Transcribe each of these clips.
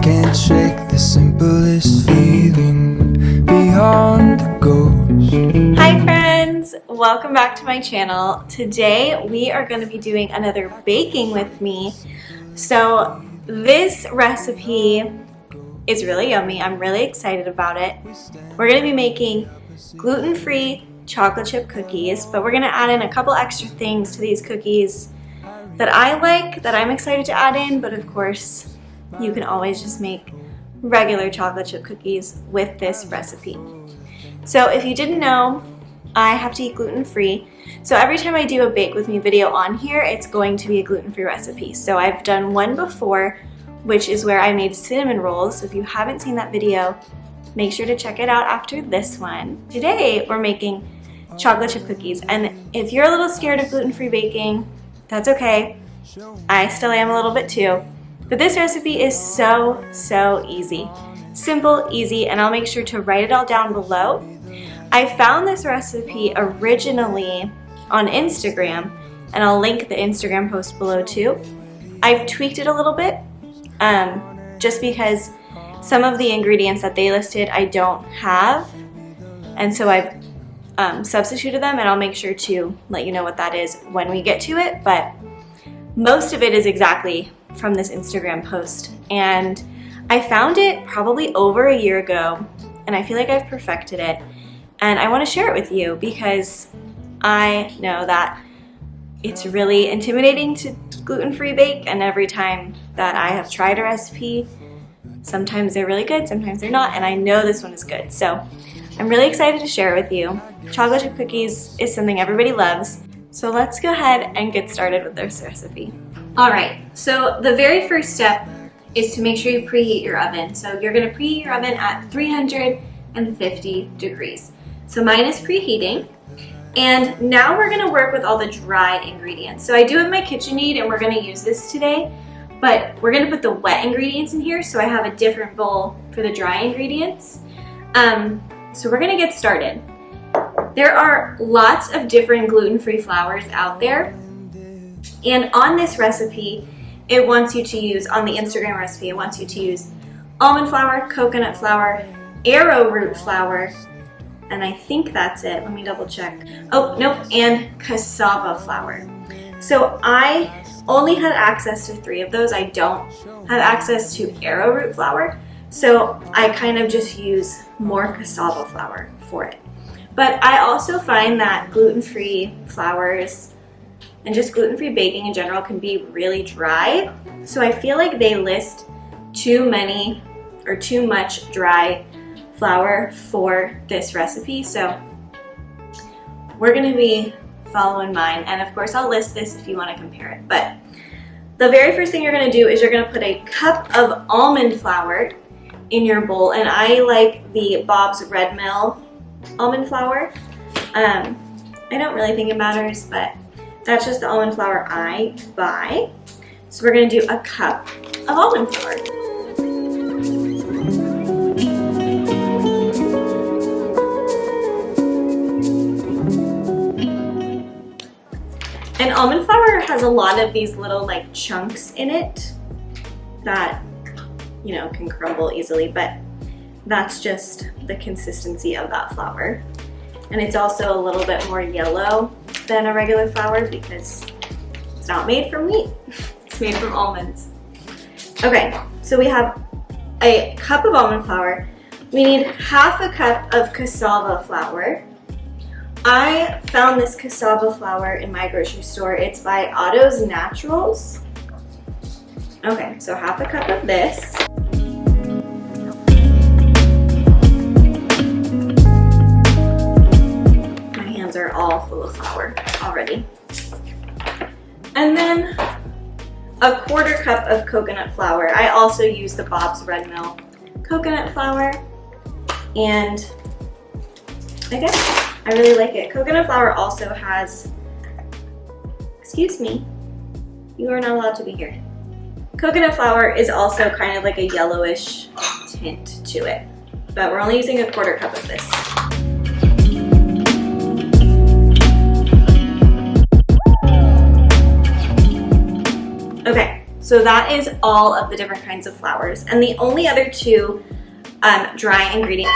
can't shake the simplest feeling beyond the ghost. Hi friends, welcome back to my channel. Today we are going to be doing another baking with me. So this recipe is really yummy. I'm really excited about it. We're going to be making gluten-free chocolate chip cookies, but we're going to add in a couple extra things to these cookies that I like, that I'm excited to add in, but of course you can always just make regular chocolate chip cookies with this recipe. So if you didn't know, I have to eat gluten-free. So every time I do a bake with me video on here, it's going to be a gluten-free recipe. So I've done one before, which is where I made cinnamon rolls. So if you haven't seen that video, make sure to check it out after this one. Today we're making chocolate chip cookies, and if you're a little scared of gluten-free baking, that's okay. I still am a little bit too. But this recipe is so easy. Simple, easy, and I'll make sure to write it all down below. I found this recipe originally on Instagram, and I'll link the Instagram post below too. I've tweaked it a little bit, just because some of the ingredients that they listed I don't have, and so I've substituted them, and I'll make sure to let you know what that is when we get to it, but most of it is exactly from this Instagram post, and I found it probably over a year ago, and I feel like I've perfected it, and I want to share it with you because I know that it's really intimidating to gluten-free bake, and every time that I have tried a recipe, sometimes they're really good, sometimes they're not, and I know this one is good. So I'm really excited to share it with you. Chocolate chip cookies is something everybody loves, so let's go ahead and get started with this recipe. Alright, so the very first step is to make sure you preheat your oven. So you're going to preheat your oven at 350 degrees. So mine is preheating. And now we're going to work with all the dry ingredients. So I do have my KitchenAid, and we're going to use this today, but we're going to put the wet ingredients in here, so I have a different bowl for the dry ingredients. So we're going to get started. There are lots of different gluten-free flours out there, and on this recipe, it wants you to use, on the Instagram recipe, it wants you to use almond flour, coconut flour, arrowroot flour, and I think that's it. Let me double check. Oh, nope, and cassava flour. So I only had access to 3 of those. I don't have access to arrowroot flour, so I kind of just use more cassava flour for it. But I also find that gluten-free flours and just gluten-free baking in general can be really dry. So I feel like they list too many or too much dry flour for this recipe. So we're going to be following mine, and of course I'll list this if you want to compare it. But the very first thing you're going to do is you're going to put a cup of almond flour in your bowl, and I like the Bob's Red Mill almond flour. I don't really think it matters, but that's just the almond flour I buy. So we're going to do a cup of almond flour. And almond flour has a lot of these little like chunks in it that, you know, can crumble easily, but that's just the consistency of that flour. And it's also a little bit more yellow than a regular flour because it's not made from wheat, it's made from almonds. Okay, so we have a cup of almond flour. We need half a cup of cassava flour. I found this cassava flour in my grocery store. It's by Otto's Naturals. Okay, so half a cup of this. My hands are all full of flour already. And then a quarter cup of coconut flour. I also use the Bob's Red Mill coconut flour, and I guess I really like it. Coconut flour also has, excuse me, you are not allowed to be here. Coconut flour is also kind of like a yellowish tint to it, but we're only using a quarter cup of this. Okay, So that is all of the different kinds of flours. And the only other two dry ingredients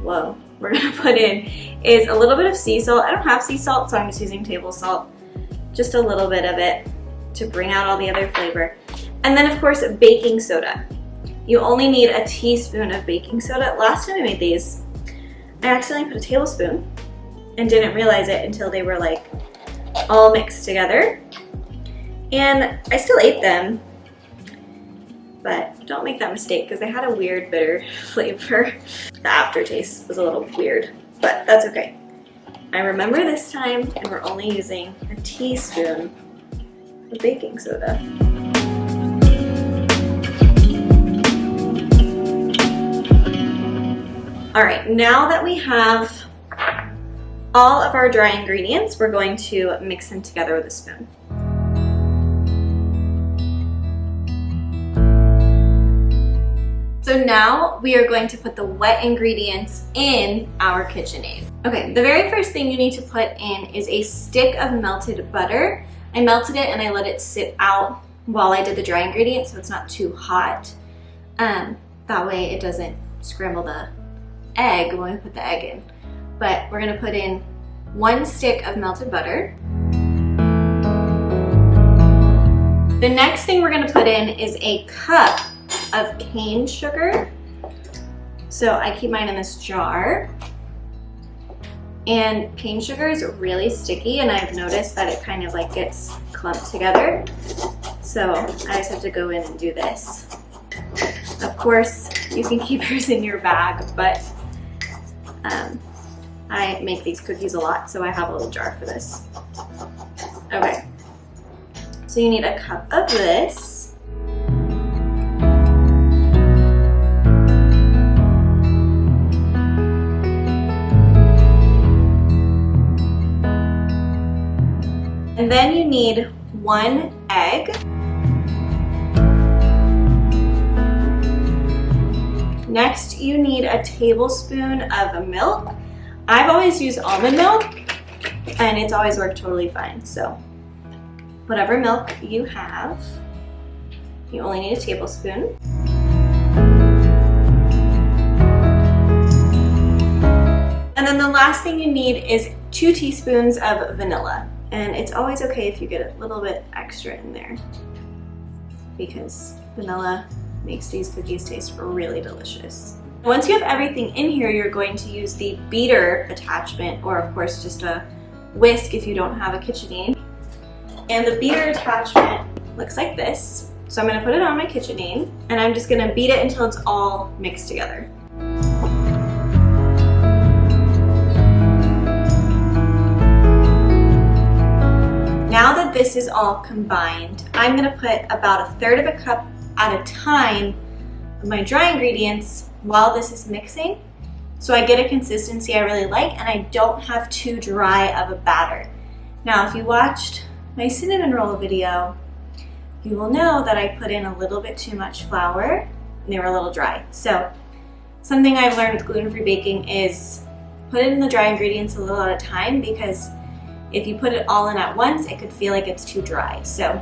we're gonna put in is a little bit of sea salt. I don't have sea salt, so I'm just using table salt. Just a little bit of it to bring out all the other flavor. And then of course, baking soda. You only need a teaspoon of baking soda. Last time I made these, I accidentally put a tablespoon and didn't realize it until they were like all mixed together. And I still ate them, but don't make that mistake because they had a weird bitter flavor. The aftertaste was a little weird, but that's okay. I remember this time, and we're only using a teaspoon of baking soda. All right, now that we have all of our dry ingredients, we're going to mix them together with a spoon. So now we are going to put the wet ingredients in our KitchenAid. Okay, the very first thing you need to put in is a stick of melted butter. I melted it and I let it sit out while I did the dry ingredients so it's not too hot. That way it doesn't scramble the egg when we put the egg in. But we're gonna put in 1 stick of melted butter. The next thing we're gonna put in is a cup of cane sugar. So I keep mine in this jar. And cane sugar is really sticky and I've noticed that it kind of like gets clumped together. So I just have to go in and do this. Of course, you can keep yours in your bag, but I make these cookies a lot, so I have a little jar for this. Okay, so you need a cup of this. And then you need 1 egg. Next, you need a tablespoon of milk. I've always used almond milk, and it's always worked totally fine. So, whatever milk you have, you only need a tablespoon. And then the last thing you need is 2 teaspoons of vanilla. And it's always okay if you get a little bit extra in there because vanilla makes these cookies taste really delicious. Once you have everything in here, you're going to use the beater attachment, or of course just a whisk if you don't have a KitchenAid. And the beater attachment looks like this. So I'm gonna put it on my KitchenAid and I'm just gonna beat it until it's all mixed together. Now that this is all combined, I'm gonna put about 1/3 of a cup at a time of my dry ingredients while this is mixing, so I get a consistency I really like and I don't have too dry of a batter. Now, if you watched my cinnamon roll video, you will know that I put in a little bit too much flour and they were a little dry. So something I've learned with gluten-free baking is put it in the dry ingredients a little at a time, because if you put it all in at once, it could feel like it's too dry. So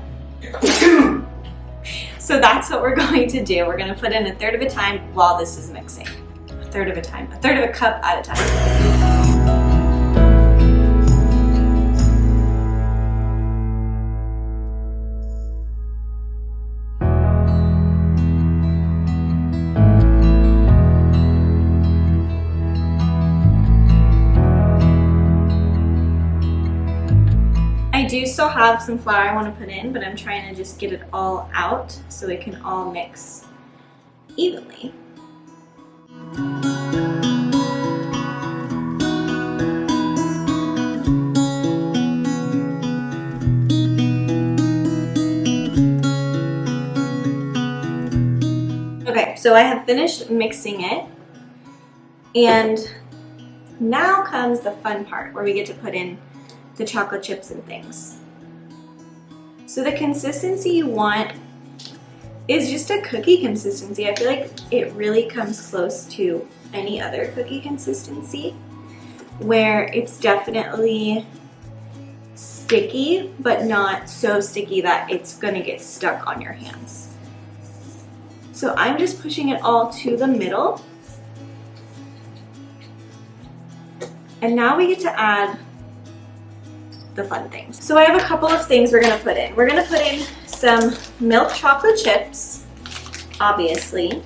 that's what we're going to do. We're gonna put in 1/3 of a time while this is mixing. 1/3 of a time, 1/3 of a cup at a time. I do still have some flour I want to put in, but I'm trying to just get it all out so it can all mix evenly. Okay, so I have finished mixing it, and now comes the fun part where we get to put in the chocolate chips and things. So the consistency you want is just a cookie consistency. I feel like it really comes close to any other cookie consistency, where it's definitely sticky, but not so sticky that it's gonna get stuck on your hands. So I'm just pushing it all to the middle. And now we get to add the fun things. So I have a couple of things we're gonna put in. We're gonna put in some milk chocolate chips, obviously.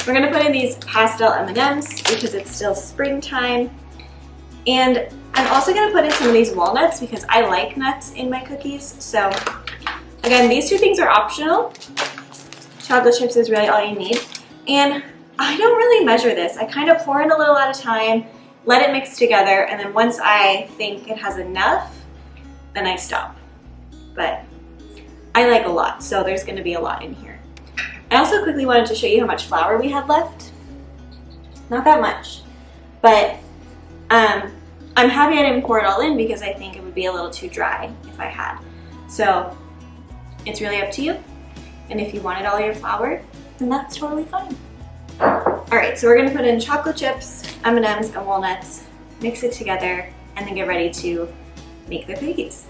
We're gonna put in these pastel M&Ms because it's still springtime. And I'm also gonna put in some of these walnuts because I like nuts in my cookies. So again, these two things are optional. Chocolate chips is really all you need. And I don't really measure this. I kind of pour in a little at a time, let it mix together, and then once I think it has enough, then I stop. But I like a lot, so there's gonna be a lot in here. I also quickly wanted to show you how much flour we had left. Not that much, but I'm happy I didn't pour it all in because I think it would be a little too dry if I had. So it's really up to you. And if you wanted all your flour, then that's totally fine. All right, so we're gonna put in chocolate chips, M&Ms, and walnuts, mix it together, and then get ready to make the cookies.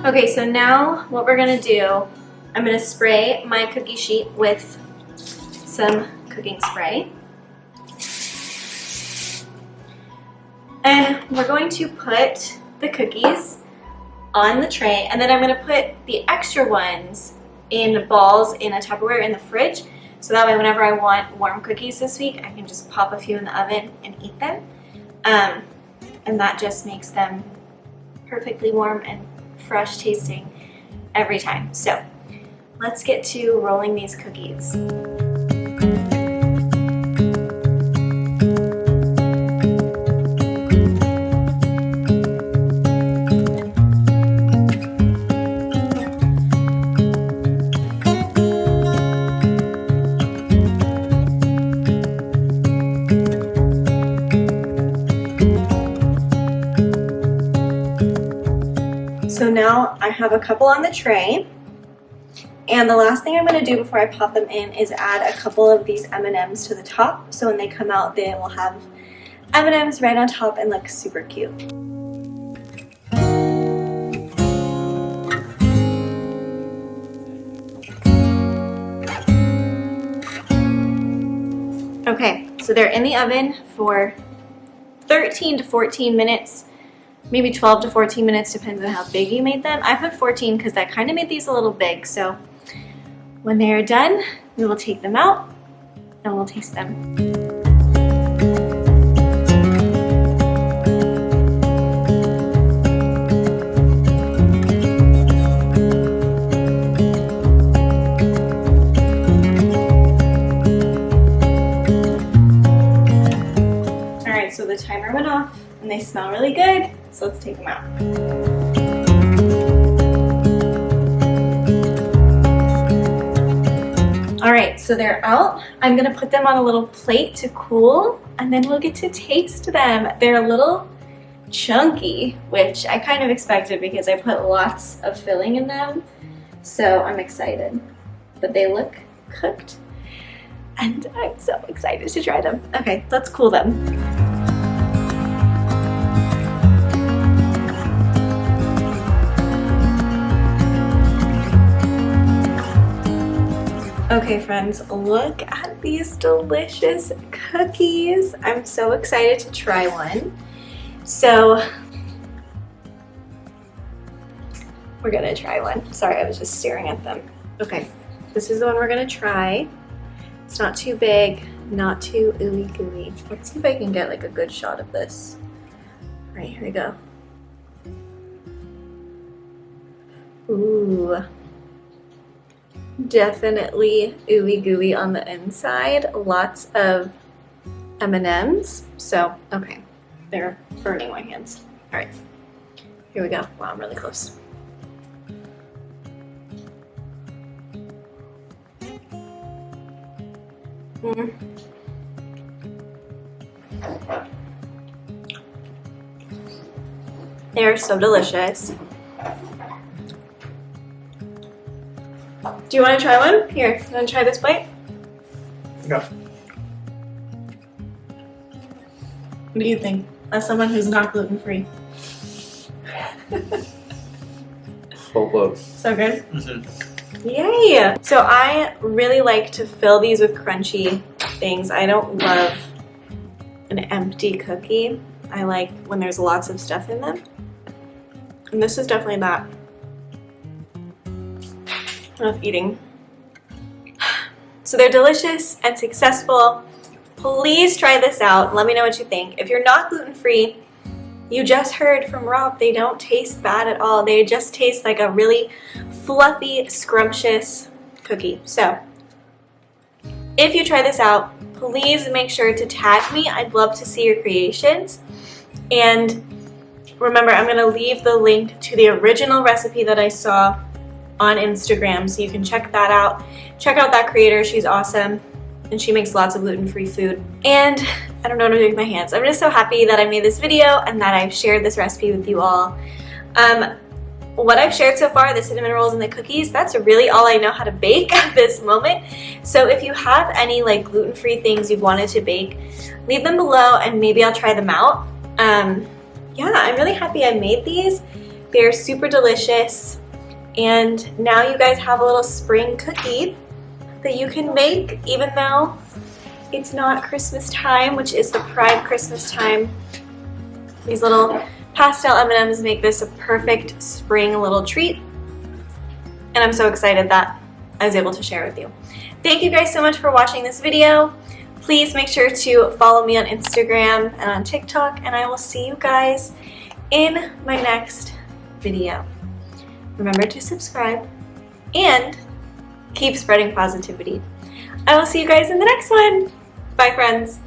Okay, so now what we're gonna do, I'm gonna spray my cookie sheet with some cooking spray. And we're going to put the cookies on the tray, and then I'm gonna put the extra ones in balls in a Tupperware in the fridge, so that way whenever I want warm cookies this week, I can just pop a few in the oven and eat them. And that just makes them perfectly warm and fresh tasting every time. So let's get to rolling these cookies. So now I have a couple on the tray, and the last thing I'm going to do before I pop them in is add a couple of these M&Ms to the top, so when they come out they will have M&Ms right on top and look super cute. Okay, so they're in the oven for 13 to 14 minutes. Maybe 12 to 14 minutes, depends on how big you made them. I put 14 because I kind of made these a little big. So when they are done, we will take them out and we'll taste them. All right, so the timer went off and they smell really good. So let's take them out. All right, so they're out. I'm gonna put them on a little plate to cool, and then we'll get to taste them. They're a little chunky, which I kind of expected because I put lots of filling in them. So I'm excited, but they look cooked, and I'm so excited to try them. Okay, let's cool them. Okay friends, look at these delicious cookies. I'm so excited to try one. So we're gonna try one. Sorry, I was just staring at them. Okay, this is the one we're gonna try. It's not too big, not too ooey gooey. Let's see if I can get like a good shot of this. All right, here we go. Ooh. Definitely ooey gooey on the inside. Lots of M&Ms. So, okay, they're burning my hands. All right, here we go. Wow, I'm really close. They are so delicious. Do you want to try one? Here, you want to try this bite? Yeah. What do you think, as someone who's not gluten-free? Full load. So good? Yay! So I really like to fill these with crunchy things. I don't love an empty cookie. I like when there's lots of stuff in them. And this is definitely that. Enough eating. So they're delicious and successful. Please try this out. Let me know what you think. If you're not gluten-free, you just heard from Rob, they don't taste bad at all. They just taste like a really fluffy, scrumptious cookie. So if you try this out, please make sure to tag me. I'd love to see your creations. And remember, I'm going to leave the link to the original recipe that I saw on Instagram, so you can check that out. Check out that creator. She's awesome, and she makes lots of gluten-free food. And I don't know what to do with my hands. I'm just so happy that I made this video and that I've shared this recipe with you all. What I've shared so far, the cinnamon rolls and the cookies, that's really all I know how to bake at this moment. So if you have any like gluten-free things you've wanted to bake, leave them below and maybe I'll try them out. Yeah, I'm really happy I made these. They're super delicious. And now you guys have a little spring cookie that you can make even though it's not Christmas time, which is the prime Christmas time. These little pastel M&Ms make this a perfect spring little treat. And I'm so excited that I was able to share with you. Thank you guys so much for watching this video. Please make sure to follow me on Instagram and on TikTok, and I will see you guys in my next video. Remember to subscribe and keep spreading positivity. I will see you guys in the next one. Bye, friends.